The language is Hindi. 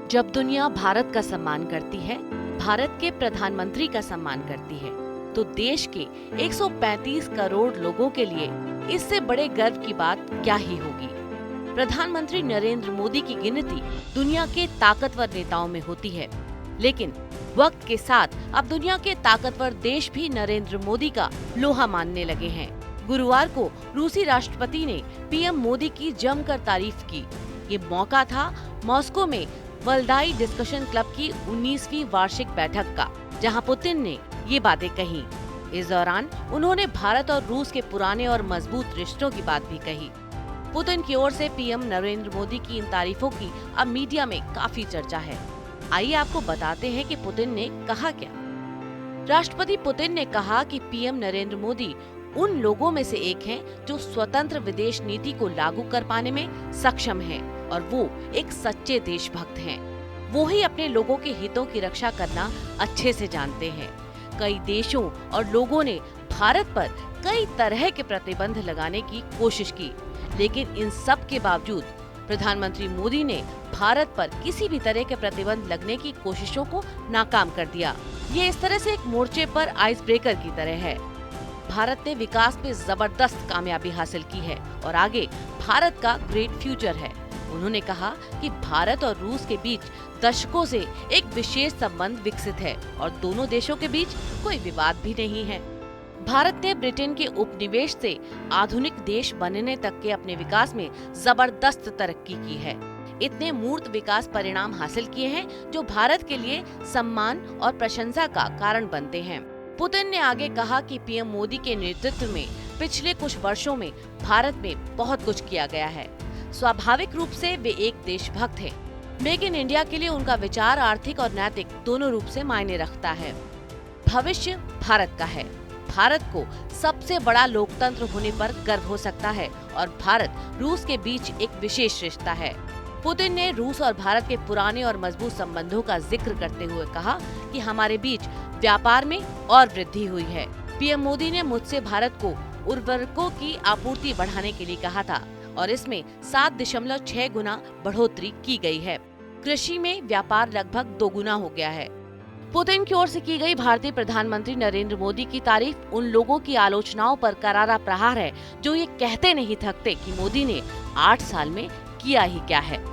जब दुनिया भारत का सम्मान करती है, भारत के प्रधानमंत्री का सम्मान करती है, तो देश के 135 करोड़ लोगों के लिए इससे बड़े गर्व की बात क्या ही होगी। प्रधानमंत्री नरेंद्र मोदी की गिनती दुनिया के ताकतवर नेताओं में होती है, लेकिन वक्त के साथ अब दुनिया के ताकतवर देश भी नरेंद्र मोदी का लोहा मानने लगे हैं। गुरुवार को रूसी राष्ट्रपति ने पीएम मोदी की जमकर तारीफ की। ये मौका था मॉस्को में वल्दाई डिस्कशन क्लब की 19वीं वार्षिक बैठक का, जहां पुतिन ने ये बातें कही। इस दौरान उन्होंने भारत और रूस के पुराने और मजबूत रिश्तों की बात भी कही। पुतिन की ओर से पीएम नरेंद्र मोदी की इन तारीफों की अब मीडिया में काफी चर्चा है। आइए आपको बताते हैं कि पुतिन ने कहा क्या। राष्ट्रपति पुतिन ने कहा कि पीएम नरेंद्र मोदी उन लोगों में से एक हैं जो स्वतंत्र विदेश नीति को लागू कर पाने में सक्षम हैं और वो एक सच्चे देशभक्त हैं। वो ही अपने लोगों के हितों की रक्षा करना अच्छे से जानते हैं। कई देशों और लोगों ने भारत पर कई तरह के प्रतिबंध लगाने की कोशिश की, लेकिन इन सब के बावजूद प्रधानमंत्री मोदी ने भारत पर किसी भी तरह के प्रतिबंध लगने की कोशिशों को नाकाम कर दिया। ये इस तरह से एक मोर्चे पर आइस ब्रेकर की तरह है। भारत ने विकास में जबरदस्त कामयाबी हासिल की है और आगे भारत का ग्रेट फ्यूचर है। उन्होंने कहा कि भारत और रूस के बीच दशकों से एक विशेष संबंध विकसित है और दोनों देशों के बीच कोई विवाद भी नहीं है। भारत ने ब्रिटेन के उपनिवेश से आधुनिक देश बनने तक के अपने विकास में जबरदस्त तरक्की की है। इतने मूर्त विकास परिणाम हासिल किए हैं जो भारत के लिए सम्मान और प्रशंसा का कारण बनते हैं। पुतिन ने आगे कहा कि पीएम मोदी के नेतृत्व में पिछले कुछ वर्षों में भारत में बहुत कुछ किया गया है। स्वाभाविक रूप से वे एक देशभक्त हैं। मेक इन इंडिया के लिए उनका विचार आर्थिक और नैतिक दोनों रूप से मायने रखता है। भविष्य भारत का है। भारत को सबसे बड़ा लोकतंत्र होने पर गर्व हो सकता है और भारत रूस के बीच एक विशेष रिश्ता है। पुतिन ने रूस और भारत के पुराने और मजबूत संबंधों का जिक्र करते हुए कहा कि हमारे बीच व्यापार में और वृद्धि हुई है। पीएम मोदी ने मुझसे भारत को उर्वरकों की आपूर्ति बढ़ाने के लिए कहा था और इसमें 7.6 गुना बढ़ोतरी की गई है। कृषि में व्यापार लगभग 2 गुना हो गया है। पुतिन की ओर से की गई भारतीय प्रधानमंत्री नरेंद्र मोदी की तारीफ उन लोगों की आलोचनाओं पर करारा प्रहार है जो ये कहते नहीं थकते कि मोदी ने 8 साल में किया ही क्या है।